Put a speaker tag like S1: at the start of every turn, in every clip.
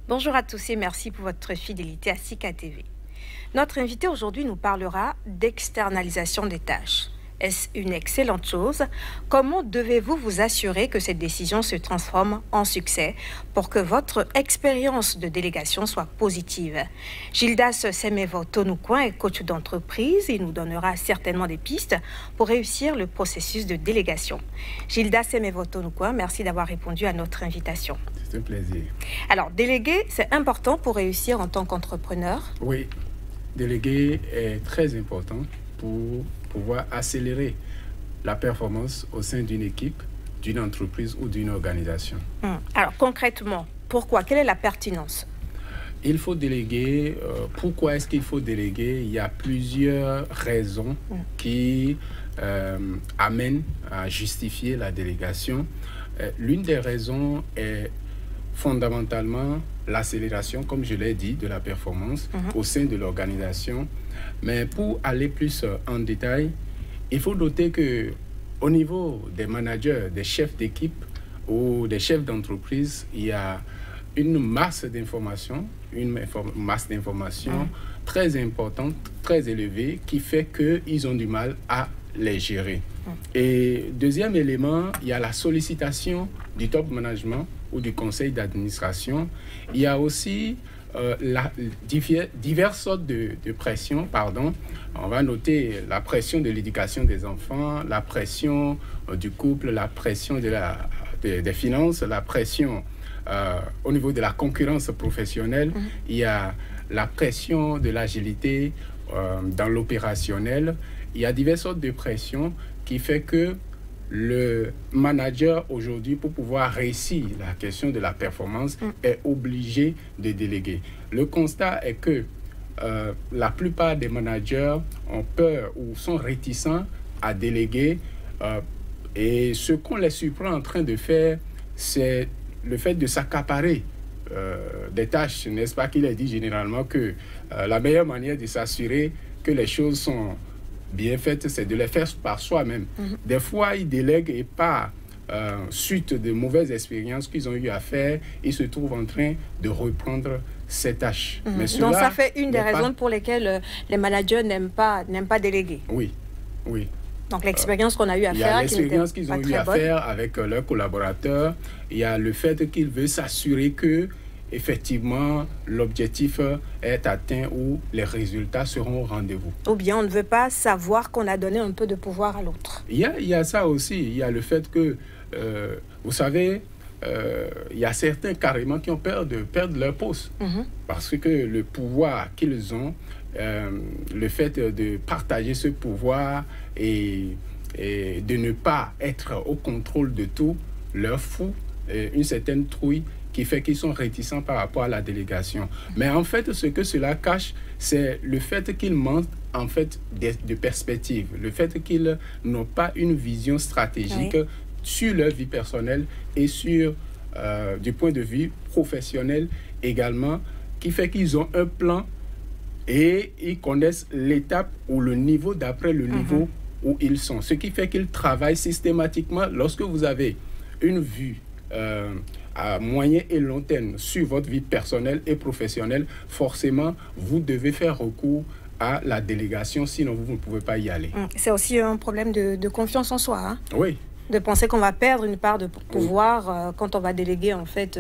S1: Bonjour à tous et merci pour votre fidélité à Sika TV. Notre invité aujourd'hui nous parlera d'externalisation des tâches. Est-ce une excellente chose? Comment devez-vous vous assurer que cette décision se transforme en succès pour que votre expérience de délégation soit positive? Gildas Semevo Tonoucoin est coach d'entreprise. Il nous donnera certainement des pistes pour réussir le processus de délégation. Gildas Semevo Tonoucoin, merci d'avoir répondu à notre invitation.
S2: C'est un plaisir.
S1: Alors, déléguer, c'est important pour réussir en tant qu'entrepreneur?
S2: Oui, déléguer est très important pour pouvoir accélérer la performance au sein d'une équipe, d'une entreprise ou d'une organisation.
S1: Alors, concrètement, pourquoi? Quelle est la pertinence?
S2: Il faut déléguer. Pourquoi est-ce qu'il faut déléguer? Il y a plusieurs raisons qui amènent à justifier la délégation. L'une des raisons est fondamentalement l'accélération, comme je l'ai dit, de la performance au sein de l'organisation. Mais pour aller plus en détail, il faut noter que au niveau des managers, des chefs d'équipe ou des chefs d'entreprise, il y a une masse d'informations, très importante, très élevée, qui fait qu'ils ont du mal à les gérer. Et deuxième élément, il y a la sollicitation du top management ou du conseil d'administration. Il y a aussi diverses sortes de pression, pardon. On va noter la pression de l'éducation des enfants, la pression du couple, la pression des finances, la pression au niveau de la concurrence professionnelle. Il y a la pression de l'agilité dans l'opérationnel. Il y a diverses sortes de pression qui fait que le manager aujourd'hui, pour pouvoir réussir la question de la performance, est obligé de déléguer. Le constat est que la plupart des managers ont peur ou sont réticents à déléguer. Et ce qu'on les surprend en train de faire, c'est le fait de s'accaparer des tâches. N'est-ce pas qu'il est dit généralement que la meilleure manière de s'assurer que les choses sont bien faites, c'est de les faire par soi-même. Des fois, ils délèguent et par suite de mauvaises expériences qu'ils ont eu à faire, ils se trouvent en train de reprendre ces tâches. Mais
S1: donc ça fait une des raisons pour lesquelles les managers n'aiment pas déléguer.
S2: Oui, oui.
S1: Donc l'expérience qu'on a eu à faire,
S2: il y a l'expérience qu'ils ont eu à faire avec leurs collaborateurs. Il y a le fait qu'ils veulent s'assurer que effectivement, l'objectif est atteint ou les résultats seront au rendez-vous.
S1: Ou bien on ne veut pas savoir qu'on a donné un peu de pouvoir à l'autre.
S2: Il y a ça aussi. Il y a le fait que, vous savez, il y a certains carrément qui ont peur de perdre leur poste. Parce que le pouvoir qu'ils ont, le fait de partager ce pouvoir et de ne pas être au contrôle de tout, leur fout une certaine trouille qui fait qu'ils sont réticents par rapport à la délégation. Mais en fait, ce que cela cache, c'est le fait qu'ils manquent en fait de perspective, le fait qu'ils n'ont pas une vision stratégique sur leur vie personnelle et sur, du point de vue professionnel également, qui fait qu'ils ont un plan et ils connaissent l'étape ou le niveau d'après le niveau où ils sont. Ce qui fait qu'ils travaillent systématiquement. Lorsque vous avez une vue à moyen et long terme sur votre vie personnelle et professionnelle, forcément, vous devez faire recours à la délégation, sinon vous ne pouvez pas y aller.
S1: C'est aussi un problème de confiance en soi. Hein?
S2: Oui.
S1: De penser qu'on va perdre une part de pouvoir quand on va déléguer en fait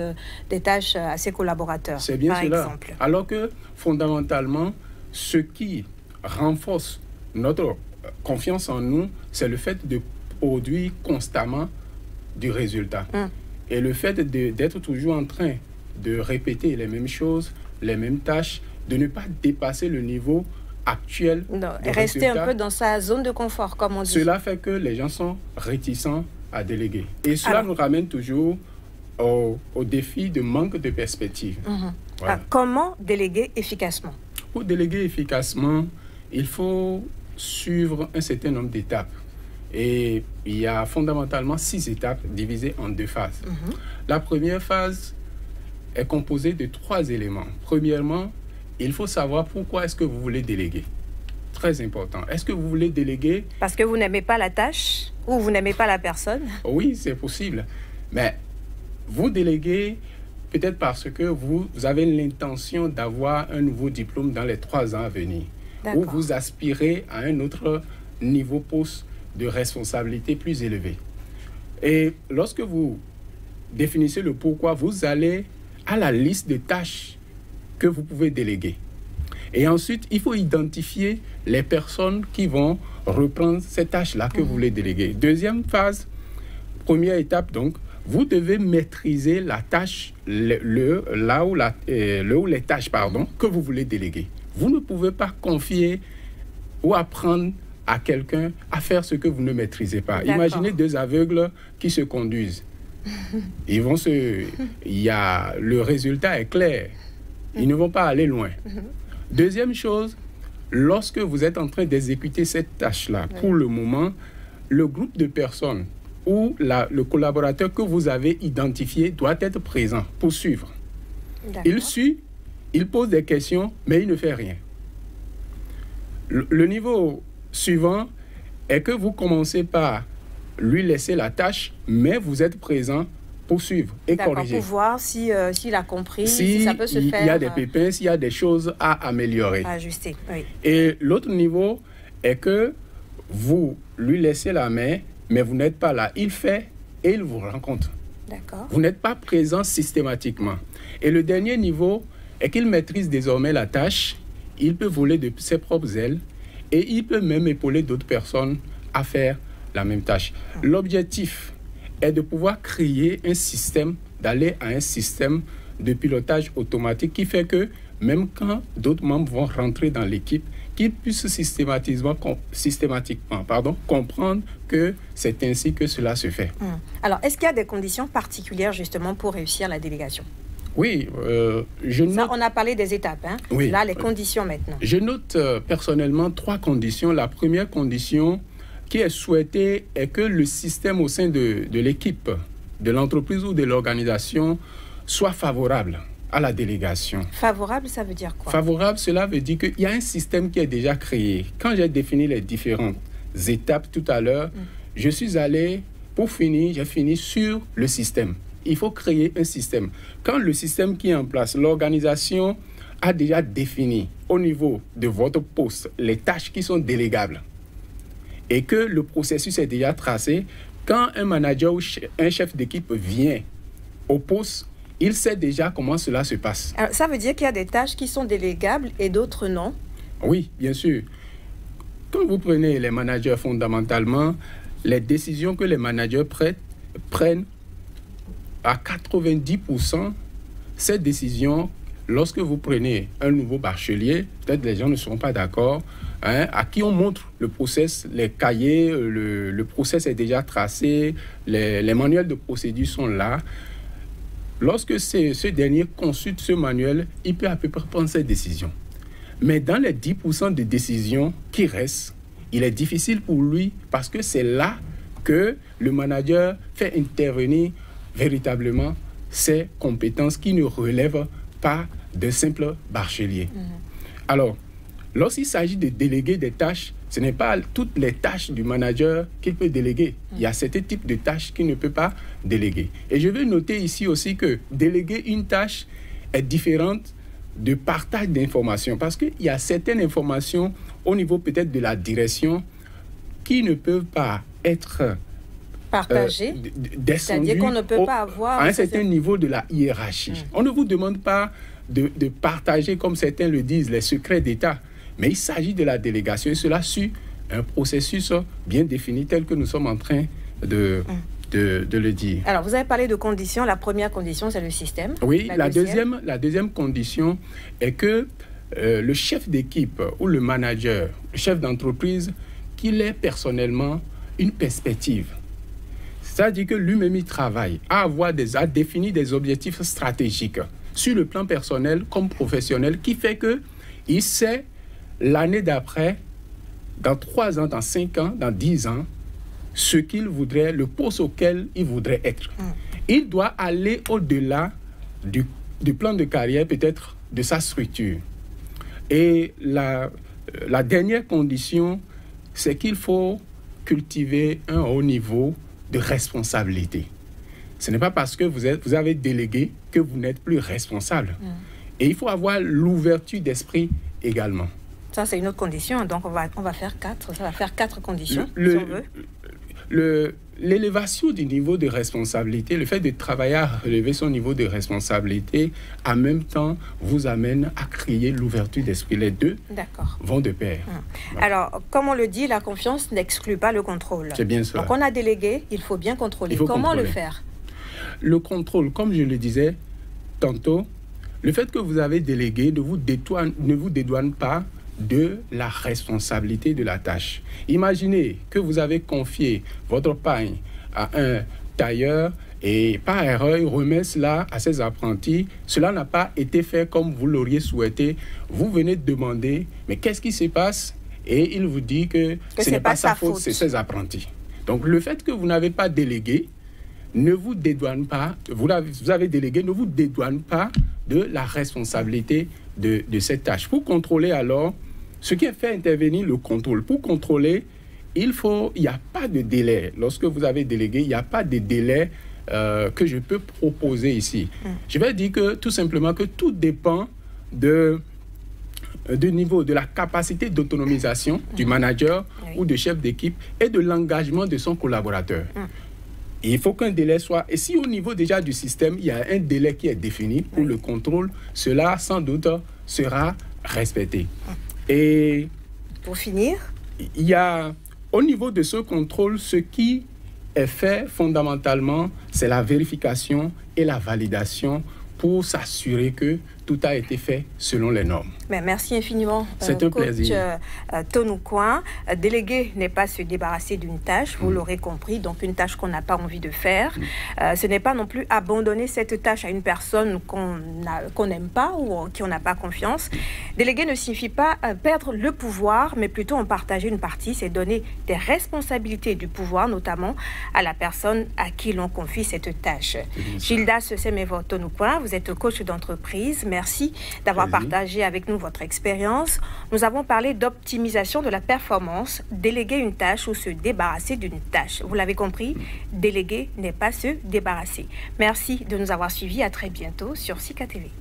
S1: des tâches à ses collaborateurs.
S2: C'est bien cela.
S1: Exemple.
S2: Alors que fondamentalement, ce qui renforce notre confiance en nous, c'est le fait de produire constamment du résultat. Et le fait d'être toujours en train de répéter les mêmes choses, les mêmes tâches, de ne pas dépasser le niveau actuel.
S1: Rester un peu dans sa zone de confort, comme on dit.
S2: Cela fait que les gens sont réticents à déléguer. Et cela nous ramène toujours au défi de manque de perspective.
S1: Voilà. Comment déléguer efficacement?
S2: Pour déléguer efficacement, il faut suivre un certain nombre d'étapes. Et il y a fondamentalement 6 étapes divisées en 2 phases. La première phase est composée de 3 éléments. Premièrement, il faut savoir pourquoi est-ce que vous voulez déléguer. Très important. Est-ce que vous voulez déléguer
S1: parce que vous n'aimez pas la tâche ou vous n'aimez pas la personne?
S2: Oui, c'est possible. Mais vous déléguez peut-être parce que vous avez l'intention d'avoir un nouveau diplôme dans les 3 ans à venir, ou vous aspirez à un autre niveau poste de responsabilité plus élevé. Et lorsque vous définissez le pourquoi, vous allez à la liste de tâches que vous pouvez déléguer. Et ensuite, il faut identifier les personnes qui vont reprendre ces tâches-là que vous voulez déléguer. Deuxième phase, première étape donc, vous devez maîtriser la tâche, là où les tâches que vous voulez déléguer. Vous ne pouvez pas confier ou apprendre à quelqu'un à faire ce que vous ne maîtrisez pas.
S1: D'accord.
S2: Imaginez 2 aveugles qui se conduisent. Le résultat est clair. Ils ne vont pas aller loin. Deuxième chose, lorsque vous êtes en train d'exécuter cette tâche-là, pour le moment, le groupe de personnes ou le collaborateur que vous avez identifié doit être présent pour suivre. Il suit, il pose des questions, mais il ne fait rien. Le niveau suivant est que vous commencez par lui laisser la tâche, mais vous êtes présent pour suivre et corriger.
S1: Pour voir s'il a compris, si ça peut se faire.
S2: S'il y a des pépins, s'il y a des choses à améliorer.
S1: À ajuster, oui.
S2: Et l'autre niveau est que vous lui laissez la main, mais vous n'êtes pas là. Il fait et il vous rencontre.
S1: D'accord.
S2: Vous n'êtes pas présent systématiquement. Et le dernier niveau est qu'il maîtrise désormais la tâche. Il peut voler de ses propres ailes et il peut même épauler d'autres personnes à faire la même tâche. L'objectif est de pouvoir créer un système, d'aller à un système de pilotage automatique qui fait que même quand d'autres membres vont rentrer dans l'équipe, qu'ils puissent systématiquement comprendre que c'est ainsi que cela se fait.
S1: Alors, est-ce qu'il y a des conditions particulières justement pour réussir la délégation?
S2: Oui,
S1: Ça, on a parlé des étapes. Hein?
S2: Oui,
S1: là, les conditions maintenant.
S2: Je note personnellement 3 conditions. La première condition qui est souhaitée est que le système au sein de l'équipe, de l'entreprise ou de l'organisation soit favorable à la délégation.
S1: Favorable, ça veut dire quoi?
S2: Favorable, cela veut dire qu'il y a un système qui est déjà créé. Quand j'ai défini les différentes étapes tout à l'heure, je suis allé, pour finir, j'ai fini sur le système. Il faut créer un système. Quand le système qui est en place, l'organisation a déjà défini au niveau de votre poste les tâches qui sont délégables et que le processus est déjà tracé, quand un manager ou un chef d'équipe vient au poste, il sait déjà comment cela se passe.
S1: Alors, ça veut dire qu'il y a des tâches qui sont délégables et d'autres non?
S2: Oui, bien sûr. Quand vous prenez les managers, fondamentalement, les décisions que les managers prennent, à 90%, ces décisions, lorsque vous prenez un nouveau bachelier, peut-être les gens ne seront pas d'accord, à qui on montre le process, les cahiers, le process est déjà tracé, les manuels de procédure sont là. Lorsque ce dernier consulte ce manuel, il peut à peu près prendre ses décisions. Mais dans les 10% de décisions qui restent, il est difficile pour lui parce que c'est là que le manager fait intervenir véritablement ses compétences qui ne relèvent pas de simples bacheliers. Alors, lorsqu'il s'agit de déléguer des tâches, ce n'est pas toutes les tâches du manager qu'il peut déléguer. Il y a certains types de tâches qu'il ne peut pas déléguer. Et je veux noter ici aussi que déléguer une tâche est différente de partage d'informations parce qu'il y a certaines informations au niveau peut-être de la direction qui ne peuvent pas être
S1: partagées, c'est-à-dire qu'on ne peut pas avoir
S2: à un certain niveau de la hiérarchie. On ne vous demande pas de partager, comme certains le disent, les secrets d'État. Mais il s'agit de la délégation et cela suit un processus bien défini tel que nous sommes en train de le dire.
S1: Alors, vous avez parlé de conditions. La première condition, c'est le système.
S2: Oui, la deuxième condition est que le chef d'équipe ou le manager, le chef d'entreprise, qu'il ait personnellement une perspective. C'est-à-dire que lui-même, il travaille à définir des objectifs stratégiques sur le plan personnel comme professionnel qui fait qu'il sait l'année d'après, dans 3 ans, dans 5 ans, dans 10 ans, ce qu'il voudrait, le poste auquel il voudrait être. Il doit aller au-delà du plan de carrière, peut-être de sa structure. Et la dernière condition, c'est qu'il faut cultiver un haut niveau de responsabilité. ce n'est pas parce que vous avez délégué que vous n'êtes plus responsable. Et il faut avoir l'ouverture d'esprit également.
S1: Ça, c'est une autre condition. Donc, on va faire 4. Ça va faire 4 conditions, si on veut.
S2: L'élévation du niveau de responsabilité, le fait de travailler à relever son niveau de responsabilité, en même temps, vous amène à créer l'ouverture d'esprit. Les deux vont de pair.
S1: Alors, comme on le dit, la confiance n'exclut pas le contrôle.
S2: C'est bien cela.
S1: Donc, on a délégué, il faut bien contrôler. Comment le faire?
S2: Le contrôle, comme je le disais tantôt, le fait que vous avez délégué ne vous dédouane pas de la responsabilité de la tâche. Imaginez que vous avez confié votre pagne à un tailleur et par erreur, il remet cela à ses apprentis. Cela n'a pas été fait comme vous l'auriez souhaité. Vous venez de demander, mais qu'est-ce qui se passe? Et il vous dit que ce n'est pas sa faute, c'est ses apprentis. Donc le fait que vous n'avez pas délégué ne vous dédouane pas, vous avez délégué, ne vous dédouane pas de la responsabilité de cette tâche. Pour contrôler alors, ce qui fait intervenir le contrôle, pour contrôler, il n'y a pas de délai. Lorsque vous avez délégué, il n'y a pas de délai que je peux proposer ici. Je vais dire que tout simplement que tout dépend du niveau, de la capacité d'autonomisation du manager ou du chef d'équipe et de l'engagement de son collaborateur. Il faut qu'un délai soit... Et si au niveau déjà du système, il y a un délai qui est défini pour le contrôle, cela sans doute sera respecté. Et
S1: pour finir,
S2: il y a au niveau de ce contrôle, ce qui est fait fondamentalement, c'est la vérification et la validation pour s'assurer que tout a été fait selon les normes.
S1: Mais merci infiniment,
S2: c'est un plaisir.
S1: Tonoucoin. Déléguer n'est pas se débarrasser d'une tâche, vous l'aurez compris, donc une tâche qu'on n'a pas envie de faire. Ce n'est pas non plus abandonner cette tâche à une personne qu'on n'aime pas ou en qui on n'a pas confiance. Déléguer ne signifie pas perdre le pouvoir, mais plutôt en partager une partie, c'est donner des responsabilités et du pouvoir, notamment à la personne à qui l'on confie cette tâche. Gildas Semevo Tonoucoin, vous êtes coach d'entreprise. Merci d'avoir partagé avec nous votre expérience. Nous avons parlé d'optimisation de la performance, déléguer une tâche ou se débarrasser d'une tâche. Vous l'avez compris, déléguer n'est pas se débarrasser. Merci de nous avoir suivis. À très bientôt sur SICA TV.